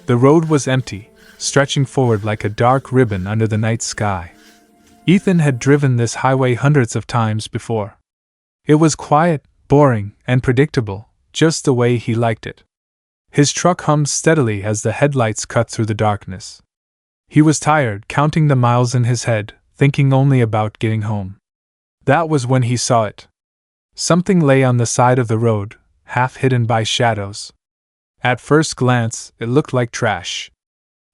The road was empty, stretching forward like a dark ribbon under the night sky. Ethan had driven this highway hundreds of times before. It was quiet, boring, and predictable, just the way he liked it. His truck hummed steadily as the headlights cut through the darkness. He was tired, counting the miles in his head, thinking only about getting home. That was when he saw it. Something lay on the side of the road, half hidden by shadows. At first glance, it looked like trash.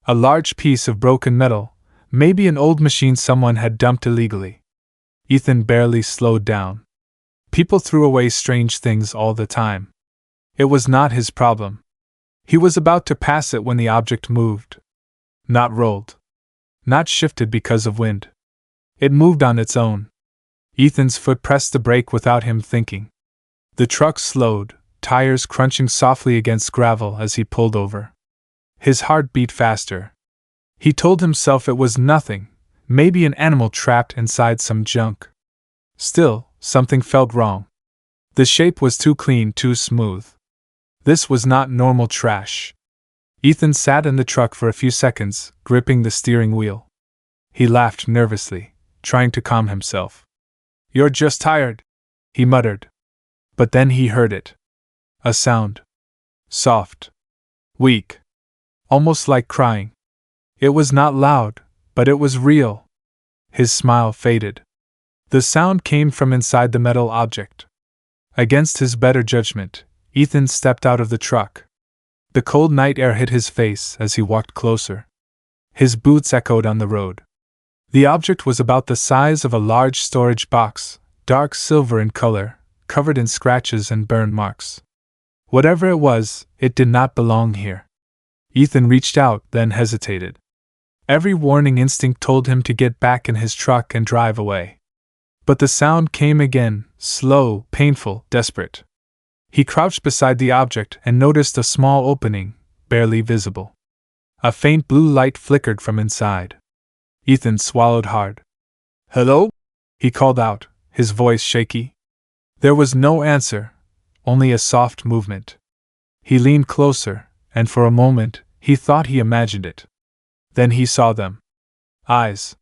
A large piece of broken metal, maybe an old machine someone had dumped illegally. Ethan barely slowed down. People threw away strange things all the time. It was not his problem. He was about to pass it when the object moved. Not rolled. Not shifted because of wind. It moved on its own. Ethan's foot pressed the brake without him thinking. The truck slowed, tires crunching softly against gravel as he pulled over. His heart beat faster. He told himself it was nothing, maybe an animal trapped inside some junk. Still, something felt wrong. The shape was too clean, too smooth. This was not normal trash. Ethan sat in the truck for a few seconds, gripping the steering wheel. He laughed nervously, trying to calm himself. "You're just tired," he muttered. But then he heard it. A sound. Soft. Weak. Almost like crying. It was not loud, but it was real. His smile faded. The sound came from inside the metal object. Against his better judgment, Ethan stepped out of the truck. The cold night air hit his face as he walked closer. His boots echoed on the road. The object was about the size of a large storage box, dark silver in color, covered in scratches and burn marks. Whatever it was, it did not belong here. Ethan reached out, then hesitated. Every warning instinct told him to get back in his truck and drive away. But the sound came again, slow, painful, desperate. He crouched beside the object and noticed a small opening, barely visible. A faint blue light flickered from inside. Ethan swallowed hard. "Hello?" he called out, his voice shaky. There was no answer, only a soft movement. He leaned closer, and for a moment, he thought he imagined it. Then he saw them. Eyes.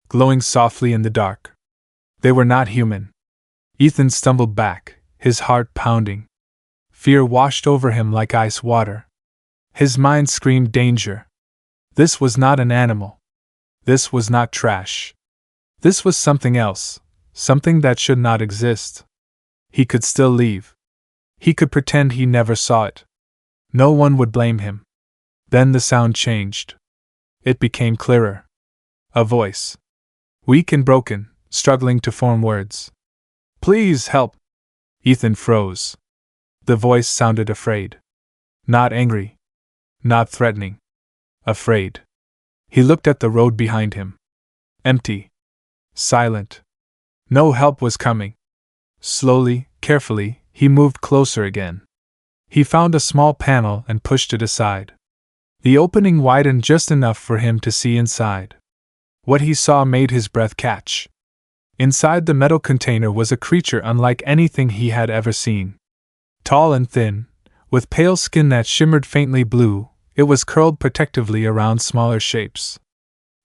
Glowing softly in the dark. They were not human. Ethan stumbled back, his heart pounding. Fear washed over him like ice water. His mind screamed danger. This was not an animal. This was not trash. This was something else, something that should not exist. He could still leave. He could pretend he never saw it. No one would blame him. Then the sound changed. It became clearer. A voice. Weak and broken, struggling to form words. "Please help." Ethan froze. The voice sounded afraid. Not angry. Not threatening. Afraid. He looked at the road behind him. Empty. Silent. No help was coming. Slowly, carefully, he moved closer again. He found a small panel and pushed it aside. The opening widened just enough for him to see inside. What he saw made his breath catch. Inside the metal container was a creature unlike anything he had ever seen. Tall and thin, with pale skin that shimmered faintly blue, it was curled protectively around smaller shapes.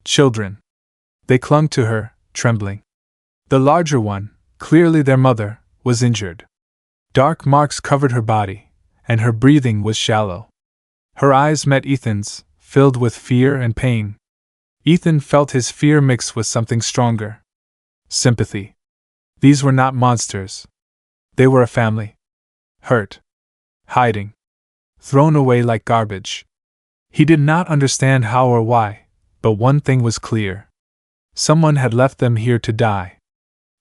Children. They clung to her, trembling. The larger one, clearly their mother, was injured. Dark marks covered her body, and her breathing was shallow. Her eyes met Ethan's, filled with fear and pain. Ethan felt his fear mix with something stronger. Sympathy. These were not monsters. They were a family. Hurt. Hiding. Thrown away like garbage. He did not understand how or why, but one thing was clear. Someone had left them here to die.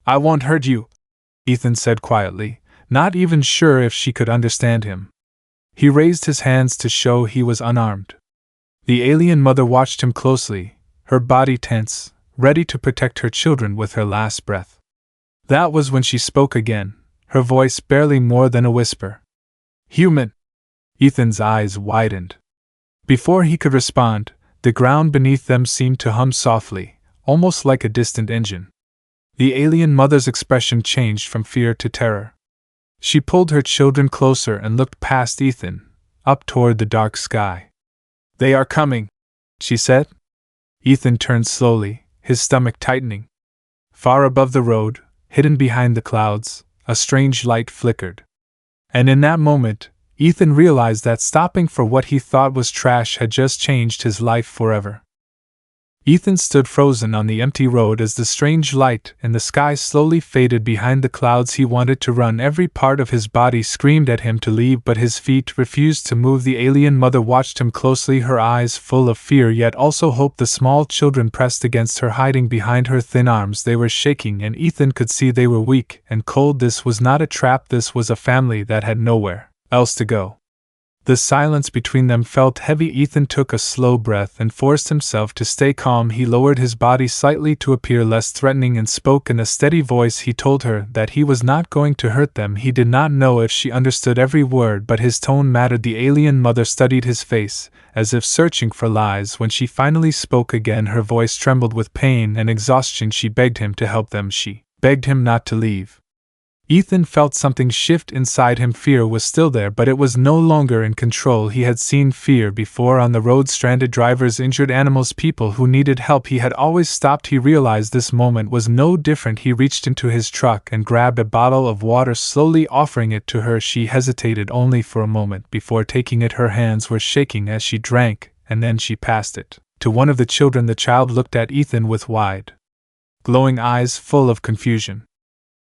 "I won't hurt you," Ethan said quietly, not even sure if she could understand him. He raised his hands to show he was unarmed. The alien mother watched him closely, her body tense, ready to protect her children with her last breath. That was when she spoke again, her voice barely more than a whisper. "Human." Ethan's eyes widened. Before he could respond, the ground beneath them seemed to hum softly, almost like a distant engine. The alien mother's expression changed from fear to terror. She pulled her children closer and looked past Ethan, up toward the dark sky. "They are coming," she said. Ethan turned slowly, his stomach tightening. Far above the road, hidden behind the clouds, a strange light flickered. And in that moment, Ethan realized that stopping for what he thought was trash had just changed his life forever. Ethan stood frozen on the empty road as the strange light in the sky slowly faded behind the clouds. He wanted to run, every part of his body screamed at him to leave, but his feet refused to move. The alien mother watched him closely, her eyes full of fear yet also hope. The small children pressed against her, hiding behind her thin arms. They were shaking, and Ethan could see they were weak and cold. This was not a trap, this was a family that had nowhere else to go. The silence between them felt heavy. Ethan took a slow breath and forced himself to stay calm. He lowered his body slightly to appear less threatening and spoke in a steady voice. He told her that he was not going to hurt them. He did not know if she understood every word, but his tone mattered. The alien mother studied his face, as if searching for lies. When she finally spoke again, her voice trembled with pain and exhaustion. She begged him to help them. She begged him not to leave. Ethan felt something shift inside him. Fear was still there, but it was no longer in control. He had seen fear before on the road: stranded drivers, injured animals, people who needed help. He had always stopped. He realized this moment was no different. He reached into his truck and grabbed a bottle of water, slowly offering it to her. She hesitated only for a moment before taking it. Her hands were shaking as she drank, and then she passed it to one of the children. The child looked at Ethan with wide, glowing eyes full of confusion.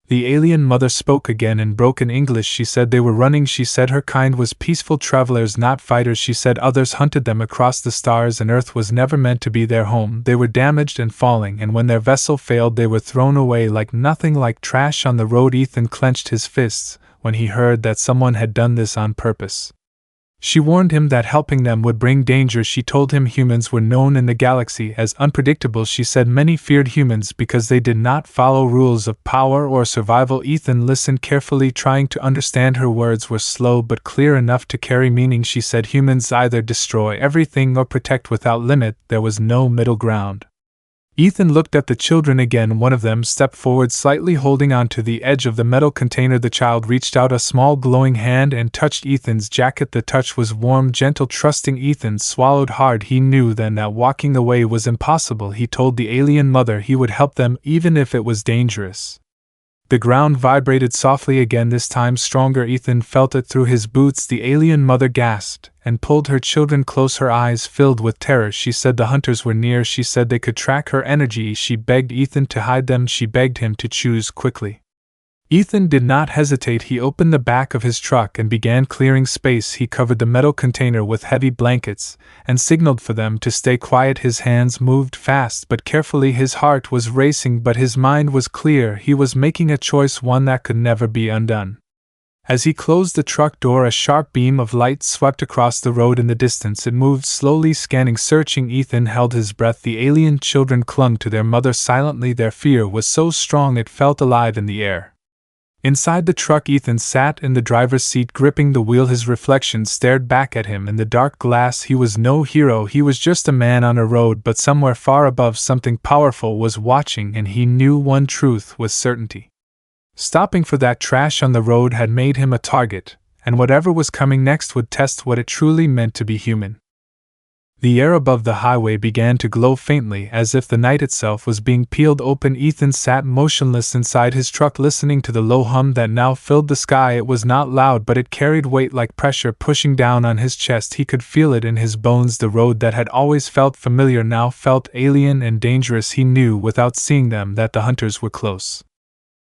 The alien mother spoke again in broken English. She said they were running. She said her kind was peaceful travelers, not fighters. She said others hunted them across the stars, and Earth was never meant to be their home. They were damaged and falling, and when their vessel failed, they were thrown away like nothing, like trash on the road. Ethan clenched his fists when he heard that someone had done this on purpose. She warned him that helping them would bring danger. She told him humans were known in the galaxy as unpredictable. She said many feared humans because they did not follow rules of power or survival. Ethan listened carefully, trying to understand. Her words were slow but clear enough to carry meaning. She said humans either destroy everything or protect without limit. There was no middle ground. Ethan looked at the children again. One of them stepped forward slightly, holding on to the edge of the metal container. The child reached out a small glowing hand and touched Ethan's jacket. The touch was warm, gentle, trusting. Ethan swallowed hard. He knew then that walking away was impossible. He told the alien mother he would help them even if it was dangerous. The ground vibrated softly again, this time stronger. Ethan felt it through his boots. The alien mother gasped and pulled her children close, her eyes filled with terror. She said the hunters were near. She said they could track her energy. She begged Ethan to hide them. She begged him to choose quickly. Ethan did not hesitate. He opened the back of his truck and began clearing space. He covered the metal container with heavy blankets and signaled for them to stay quiet. His hands moved fast but carefully. His heart was racing, but his mind was clear. He was making a choice, one that could never be undone. As he closed the truck door, a sharp beam of light swept across the road in the distance. It moved slowly, scanning, searching. Ethan held his breath. The alien children clung to their mother silently. Their fear was so strong it felt alive in the air. Inside the truck, Ethan sat in the driver's seat, gripping the wheel. His reflection stared back at him in the dark glass. He was no hero, he was just a man on a road, but somewhere far above, something powerful was watching, and he knew one truth with certainty. Stopping for that trash on the road had made him a target, and whatever was coming next would test what it truly meant to be human. The air above the highway began to glow faintly, as if the night itself was being peeled open. Ethan sat motionless inside his truck, listening to the low hum that now filled the sky. It was not loud, but it carried weight, like pressure pushing down on his chest. He could feel it in his bones. The road that had always felt familiar now felt alien and dangerous. He knew without seeing them that the hunters were close.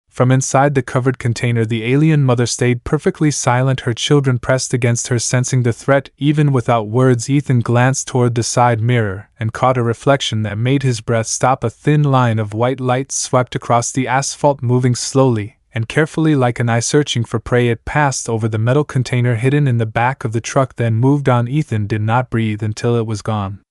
From inside the covered container, the alien mother stayed perfectly silent. Her children pressed against her, sensing the threat. Even without words, Ethan glanced toward the side mirror and caught a reflection that made his breath stop. A thin line of white light swept across the asphalt, moving slowly and carefully like an eye searching for prey. It passed over the metal container hidden in the back of the truck, then moved on. Ethan did not breathe until it was gone.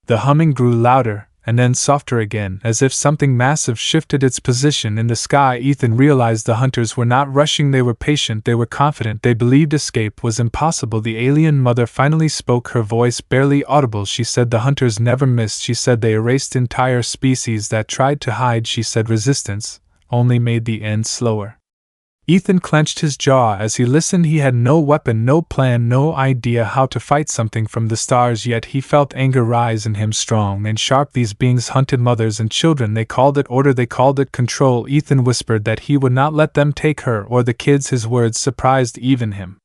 The humming grew louder, and then softer again, as if something massive shifted its position in the sky. Ethan realized the hunters were not rushing, they were patient, they were confident, they believed escape was impossible. The alien mother finally spoke, her voice barely audible. She said the hunters never missed. She said they erased entire species that tried to hide. She said resistance only made the end slower. Ethan clenched his jaw as he listened. He had no weapon, no plan, no idea how to fight something from the stars, yet he felt anger rise in him strong and sharp. These beings hunted mothers and children. They called it order, they called it control. Ethan whispered that he would not let them take her or the kids. His words surprised even him.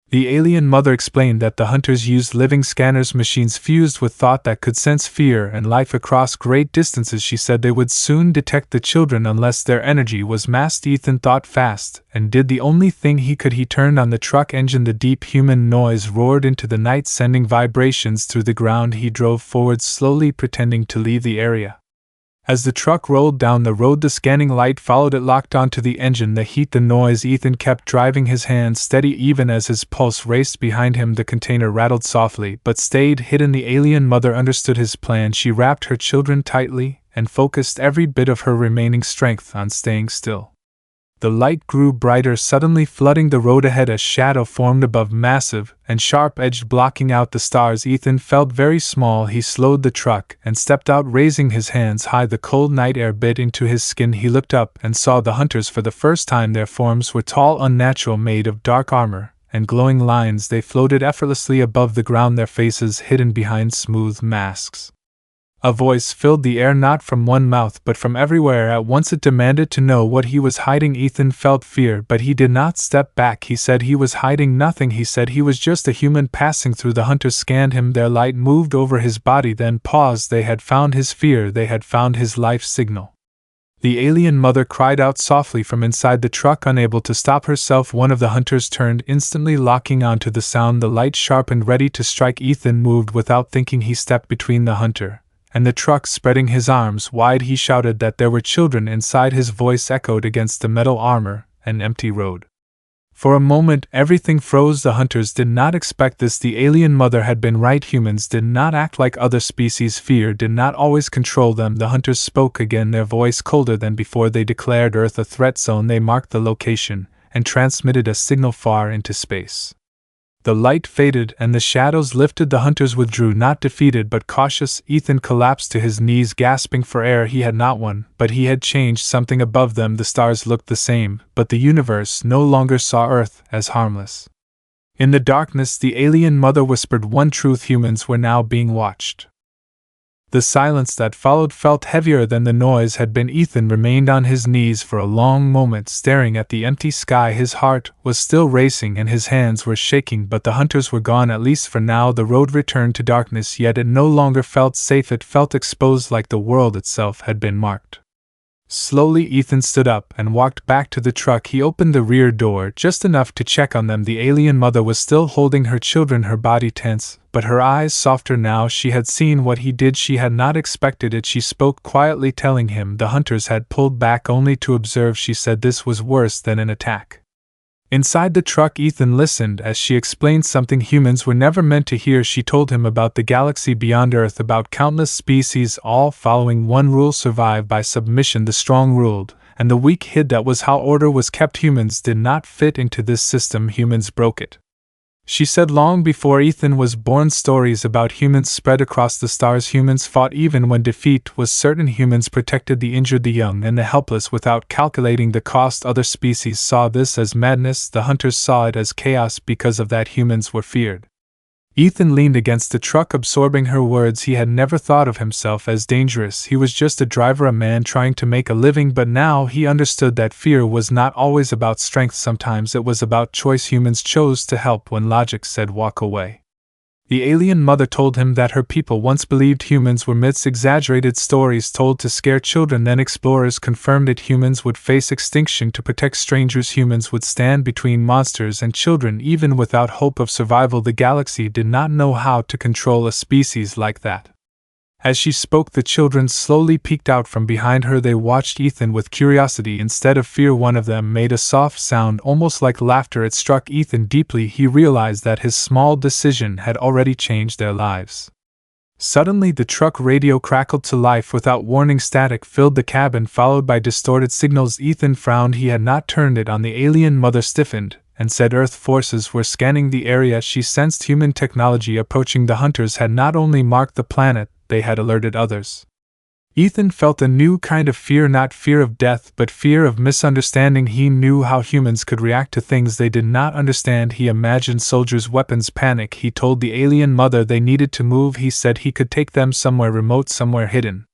The alien mother explained that the hunters used living scanners, machines fused with thought that could sense fear and life across great distances. She said they would soon detect the children unless their energy was masked. Ethan thought fast and did the only thing he could. He turned on the truck engine. The deep human noise roared into the night, sending vibrations through the ground. He drove forward slowly, pretending to leave the area. As the truck rolled down the road, the scanning light followed it, locked onto the engine, the heat, the noise. Ethan kept driving, his hands steady even as his pulse raced. Behind him the container rattled softly, but stayed hidden. The alien mother understood his plan. She wrapped her children tightly and focused every bit of her remaining strength on staying still. The light grew brighter, suddenly flooding the road ahead. A shadow formed above, massive and sharp-edged, blocking out the stars. Ethan felt very small. He slowed the truck and stepped out, raising his hands high. The cold night air bit into his skin. He looked up and saw the hunters for the first time. Their forms were tall, unnatural, made of dark armor and glowing lines. They floated effortlessly above the ground, their faces hidden behind smooth masks. A voice filled the air, not from one mouth but from everywhere at once. It demanded to know what he was hiding. Ethan felt fear, but he did not step back. He said he was hiding nothing. He said he was just a human passing through. The hunters scanned him. Their light moved over his body, then paused. They had found his fear. They had found his life signal. The alien mother cried out softly from inside the truck, unable to stop herself. One of the hunters turned, instantly locking onto the sound. The light sharpened, ready to strike. Ethan moved without thinking. He stepped between the hunter and the truck, spreading his arms wide. He shouted that there were children inside. His voice echoed against the metal armor, an empty road. For a moment, everything froze. The hunters did not expect this. The alien mother had been right. Humans did not act like other species. Fear did not always control them. The hunters spoke again, their voice colder than before. They declared Earth a threat zone. They marked the location and transmitted a signal far into space. The light faded and the shadows lifted. The hunters withdrew, not defeated but cautious. Ethan collapsed to his knees, gasping for air. He had not won, but he had changed something above them. The stars looked the same, but the universe no longer saw Earth as harmless. In the darkness, the alien mother whispered one truth: humans were now being watched. The silence that followed felt heavier than the noise had been. Ethan remained on his knees for a long moment, staring at the empty sky. His heart was still racing and his hands were shaking, but the hunters were gone, at least for now. The road returned to darkness, yet it no longer felt safe. It felt exposed, like the world itself had been marked. Slowly, Ethan stood up and walked back to the truck. He opened the rear door just enough to check on them. The alien mother was still holding her children, her body tense, but her eyes softer now. She had seen what he did. She had not expected it. She spoke quietly, telling him the hunters had pulled back only to observe. She said this was worse than an attack. Inside the truck, Ethan listened as she explained something humans were never meant to hear. She told him about the galaxy beyond Earth, about countless species, all following one rule: survive by submission. The strong ruled, and the weak hid. That was how order was kept. Humans did not fit into this system. Humans broke it. She said long before Ethan was born, stories about humans spread across the stars. Humans fought even when defeat was certain. Humans protected the injured, the young, and the helpless without calculating the cost. Other species saw this as madness. The hunters saw it as chaos. Because of that, humans were feared. Ethan leaned against the truck, absorbing her words. He had never thought of himself as dangerous. He was just a driver, a man trying to make a living. But now he understood that fear was not always about strength. Sometimes it was about choice. Humans chose to help when logic said walk away. The alien mother told him that her people once believed humans were myths, exaggerated stories told to scare children. Then explorers confirmed it. Humans would face extinction to protect strangers. Humans would stand between monsters and children, even without hope of survival. The galaxy did not know how to control a species like that. As she spoke, the children slowly peeked out from behind her. They watched Ethan with curiosity instead of fear. One of them made a soft sound, almost like laughter. It struck Ethan deeply. He realized that his small decision had already changed their lives. Suddenly, the truck radio crackled to life without warning. Static filled the cabin, followed by distorted signals. Ethan frowned. He had not turned it on. The alien mother stiffened and said Earth forces were scanning the area. She sensed human technology approaching. The hunters had not only marked the planet, they had alerted others. Ethan felt a new kind of fear, not fear of death, but fear of misunderstanding. He knew how humans could react to things they did not understand. He imagined soldiers' weapons panic. He told the alien mother they needed to move. He said he could take them somewhere remote, somewhere hidden.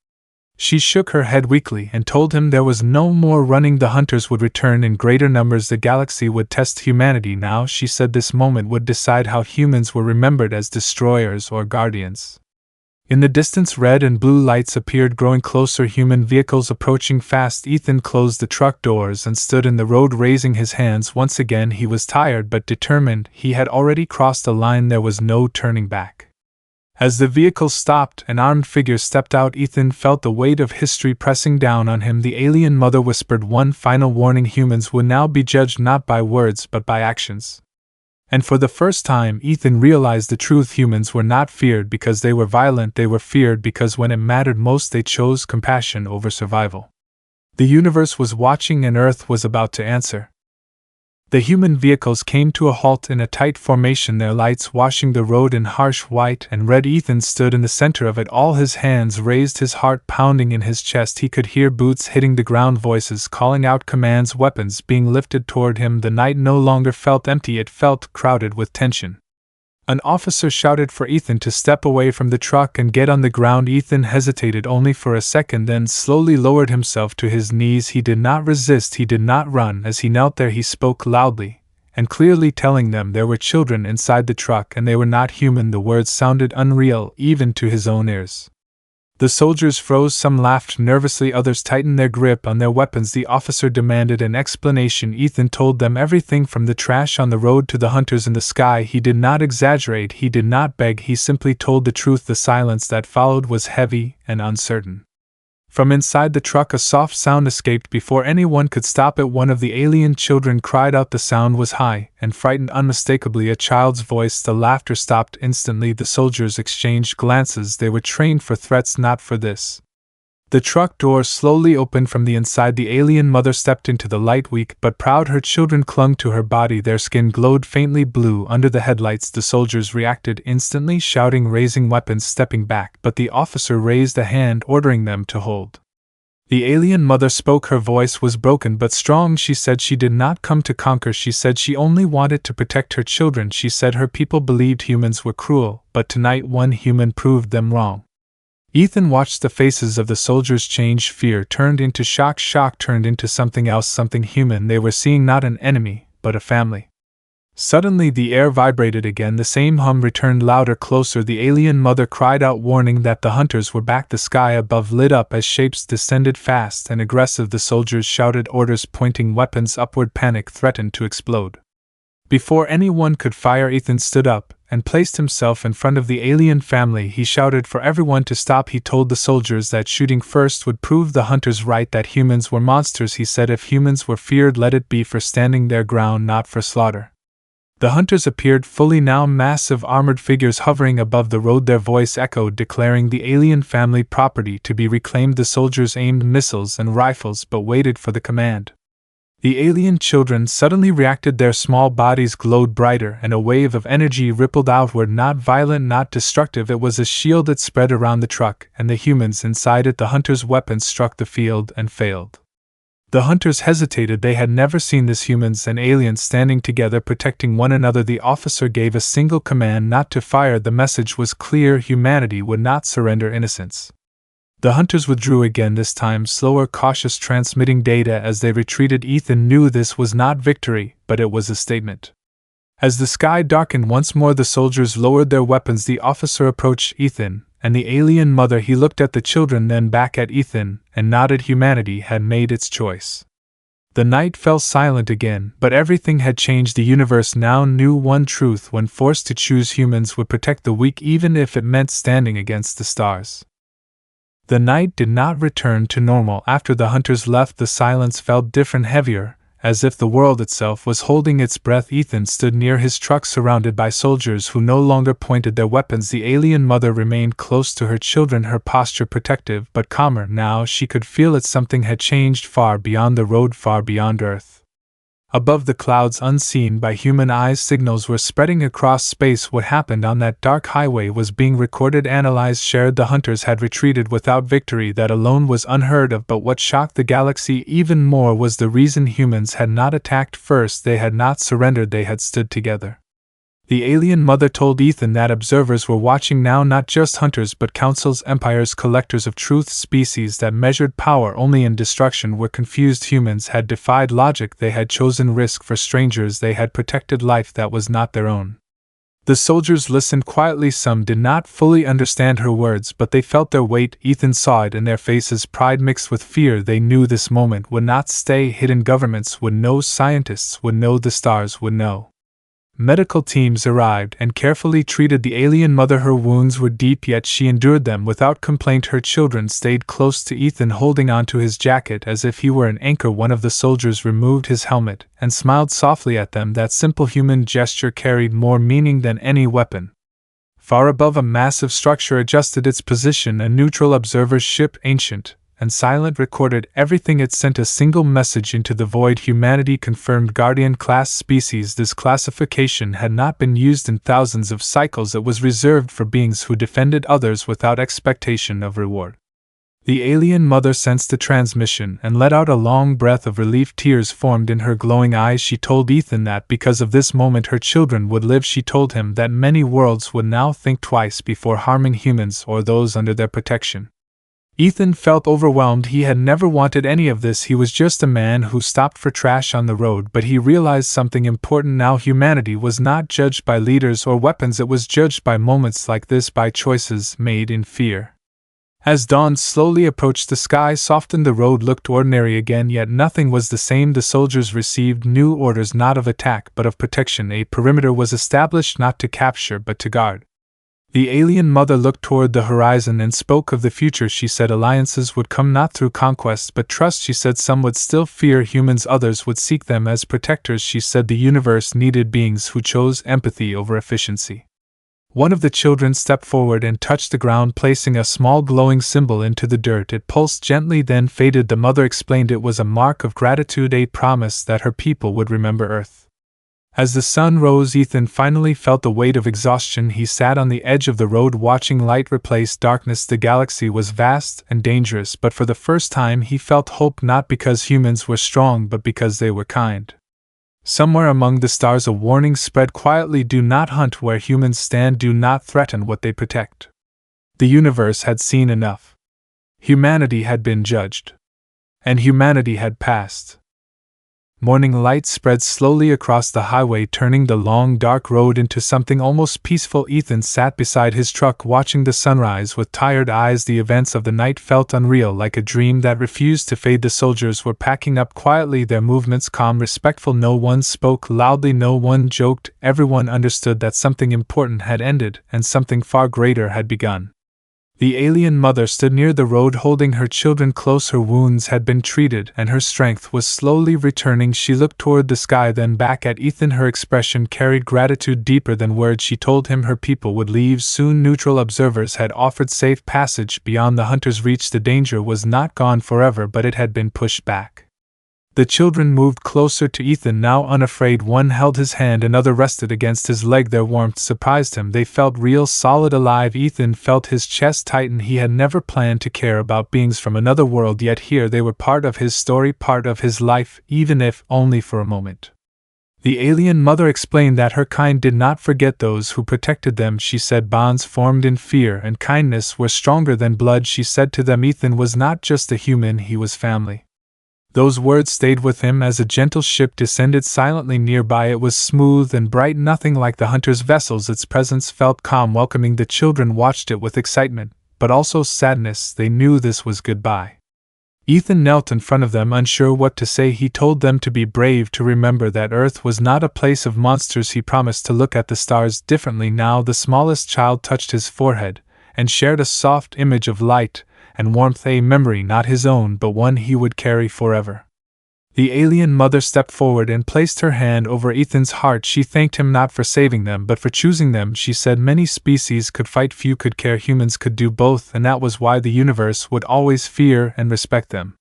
She shook her head weakly and told him there was no more running. The hunters would return in greater numbers. The galaxy would test humanity now. She said this moment would decide how humans were remembered, as destroyers or guardians. In the distance, red and blue lights appeared, growing closer, human vehicles approaching fast. Ethan closed the truck doors and stood in the road, raising his hands. Once again he was tired but determined. He had already crossed a line. There was no turning back. As the vehicle stopped, an armed figure stepped out. Ethan felt the weight of history pressing down on him. The alien mother whispered one final warning: humans would now be judged not by words but by actions. And for the first time, Ethan realized the truth. Humans were not feared because they were violent, they were feared because when it mattered most they chose compassion over survival. The universe was watching and Earth was about to answer. The human vehicles came to a halt in a tight formation, their lights washing the road in harsh white and red. Ethan stood in the center of it, all his hands raised, his heart pounding in his chest. He could hear boots hitting the ground, voices calling out commands, weapons being lifted toward him. The night no longer felt empty, it felt crowded with tension. An officer shouted for Ethan to step away from the truck and get on the ground. Ethan hesitated only for a second, then slowly lowered himself to his knees. He did not resist, he did not run. As he knelt there, he spoke loudly and clearly, telling them there were children inside the truck and they were not human. The words sounded unreal, even to his own ears. The soldiers froze, some laughed nervously, others tightened their grip on their weapons. The officer demanded an explanation. Ethan told them everything, from the trash on the road to the hunters in the sky. He did not exaggerate, he did not beg, he simply told the truth. The silence that followed was heavy and uncertain. From inside the truck a soft sound escaped before anyone could stop it. One of the alien children cried out. The sound was high and frightened, unmistakably a child's voice. The laughter stopped instantly. The soldiers exchanged glances. They were trained for threats, not for this. The truck door slowly opened from the inside. The alien mother stepped into the light, weak but proud. Her children clung to her body. Their skin glowed faintly blue under the headlights. The soldiers reacted instantly, shouting, raising weapons, stepping back, but the officer raised a hand, ordering them to hold. The alien mother spoke. Her voice was broken but strong. She said she did not come to conquer. She said she only wanted to protect her children. She said her people believed humans were cruel, but tonight one human proved them wrong. Ethan watched the faces of the soldiers change. Fear turned into shock, shock turned into something else, something human. They were seeing not an enemy, but a family. Suddenly the air vibrated again. The same hum returned, louder, closer. The alien mother cried out, warning that the hunters were back. The sky above lit up as shapes descended, fast and aggressive. The soldiers shouted orders, pointing weapons upward. Panic threatened to explode. Before anyone could fire, Ethan stood up and placed himself in front of the alien family. He shouted for everyone to stop. He told the soldiers that shooting first would prove the hunters right, that humans were monsters. He said if humans were feared, let it be for standing their ground, not for slaughter. The hunters appeared fully now, massive armored figures hovering above the road. Their voice echoed, declaring the alien family property to be reclaimed. The soldiers aimed missiles and rifles but waited for the command. The alien children suddenly reacted. Their small bodies glowed brighter and a wave of energy rippled outward, not violent, not destructive. It was a shield that spread around the truck and the humans inside it. The hunters' weapons struck the field and failed. The hunters hesitated. They had never seen this, humans and aliens standing together, protecting one another. The officer gave a single command, not to fire. The message was clear: humanity would not surrender innocence. The hunters withdrew again, this time slower, cautious, transmitting data as they retreated. Ethan knew this was not victory, but it was a statement. As the sky darkened once more, the soldiers lowered their weapons. The officer approached Ethan and the alien mother. He looked at the children, then back at Ethan, and nodded. Humanity had made its choice. The night fell silent again, but everything had changed. The universe now knew one truth: when forced to choose, humans would protect the weak, even if it meant standing against the stars. The night did not return to normal. After the hunters left, the silence felt different, heavier, as if the world itself was holding its breath. Ethan stood near his truck, surrounded by soldiers who no longer pointed their weapons. The alien mother remained close to her children, her posture protective but calmer. Now she could feel it. Something had changed far beyond the road, far beyond Earth. Above the clouds, unseen by human eyes, signals were spreading across space. What happened on that dark highway was being recorded, analyzed, shared. The hunters had retreated without victory. That alone was unheard of, but what shocked the galaxy even more was the reason humans had not attacked first. They had not surrendered, they had stood together. The alien mother told Ethan that observers were watching now, not just hunters but councils, empires, collectors of truth. Species that measured power only in destruction were confused. Humans had defied logic, they had chosen risk for strangers, they had protected life that was not their own. The soldiers listened quietly. Some did not fully understand her words, but they felt their weight. Ethan saw it in their faces, pride mixed with fear. They knew this moment would not stay hidden. Governments would know, scientists would know, the stars would know. Medical teams arrived and carefully treated the alien mother. Her wounds were deep, yet she endured them without complaint. Her children stayed close to Ethan, holding onto his jacket as if he were an anchor. One of the soldiers removed his helmet and smiled softly at them. That simple human gesture carried more meaning than any weapon. Far above, a massive structure adjusted its position. A neutral observer's ship, ancient and silent, recorded everything. It sent a single message into the void: Human-ity confirmed, Guardian class species. This classification had not been used in thousands of cycles. It was reserved for beings who defended others without expectation of reward. The alien mother sensed the transmission and let out a long breath of relief. Tears formed in her glowing eyes. She told Ethan that because of this moment her children would live. She told him that many worlds would now think twice before harming humans or those under their protection. Ethan felt overwhelmed. He had never wanted any of this. He was just a man who stopped for trash on the road, but he realized something important now. Humanity was not judged by leaders or weapons, it was judged by moments like this, by choices made in fear. As dawn slowly approached, the sky softened. The road looked ordinary again, yet nothing was the same. The soldiers received new orders, not of attack but of protection. A perimeter was established, not to capture but to guard. The alien mother looked toward the horizon and spoke of the future. She said alliances would come not through conquest but trust. She said some would still fear humans, others would seek them as protectors. She said the universe needed beings who chose empathy over efficiency. One of the children stepped forward and touched the ground, placing a small glowing symbol into the dirt. It pulsed gently, then faded. The mother explained it was a mark of gratitude, a promise that her people would remember Earth. As the sun rose, Ethan finally felt the weight of exhaustion. He sat on the edge of the road, watching light replace darkness. The galaxy was vast and dangerous, but for the first time he felt hope, not because humans were strong but because they were kind. Somewhere among the stars a warning spread quietly: do not hunt where humans stand, do not threaten what they protect. The universe had seen enough. Humanity had been judged. And humanity had passed. Morning light spread slowly across the highway, turning the long dark road into something almost peaceful. Ethan sat beside his truck, watching the sunrise with tired eyes. The events of the night felt unreal, like a dream that refused to fade. The soldiers were packing up quietly, their movements calm, respectful. No one spoke loudly, no one joked. Everyone understood that something important had ended and something far greater had begun. The alien mother stood near the road, holding her children close. Her wounds had been treated and her strength was slowly returning. She looked toward the sky, then back at Ethan. Her expression carried gratitude deeper than words. She told him her people would leave soon. Neutral observers had offered safe passage beyond the hunter's reach. The danger was not gone forever, but it had been pushed back. The children moved closer to Ethan, now unafraid. One held his hand, another rested against his leg. Their warmth surprised him. They felt real, solid, alive. Ethan felt his chest tighten. He had never planned to care about beings from another world, yet here they were part of his story, part of his life, even if only for a moment. The alien mother explained that her kind did not forget those who protected them. She said bonds formed in fear and kindness were stronger than blood. She said to them Ethan was not just a human, he was family. Those words stayed with him as a gentle ship descended silently nearby. It was smooth and bright, nothing like the hunter's vessels. Its presence felt calm, welcoming. The children watched it with excitement, but also sadness. They knew this was goodbye. Ethan knelt in front of them, unsure what to say. He told them to be brave, to remember that Earth was not a place of monsters. He promised to look at the stars differently. Now the smallest child touched his forehead and shared a soft image of light and warmth, a memory not his own but one he would carry forever. The alien mother stepped forward and placed her hand over Ethan's heart. She thanked him not for saving them but for choosing them. She said many species could fight, few could care. Humans could do both, and that was why the universe would always fear and respect them.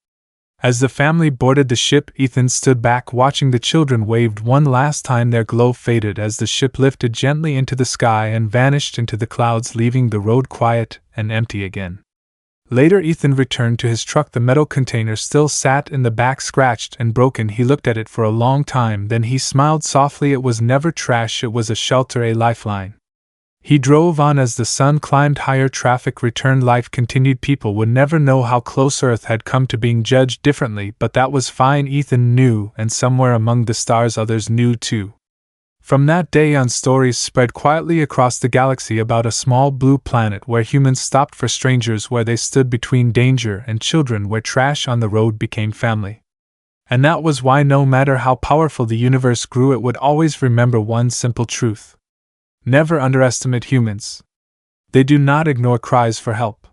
As the family boarded the ship, Ethan stood back watching the children waved one last time. Their glow faded as the ship lifted gently into the sky and vanished into the clouds, leaving the road quiet and empty again. Later, Ethan returned to his truck. The metal container still sat in the back, scratched and broken. He looked at it for a long time, then he smiled softly. It was never trash, it was a shelter, a lifeline. He drove on as the sun climbed higher. Traffic returned, life continued. People would never know how close Earth had come to being judged differently, but that was fine. Ethan knew, and somewhere among the stars others knew too. From that day on, stories spread quietly across the galaxy about a small blue planet where humans stopped for strangers, where they stood between danger and children, where trash on the road became family. And that was why, no matter how powerful the universe grew, it would always remember one simple truth. Never underestimate humans. They do not ignore cries for help.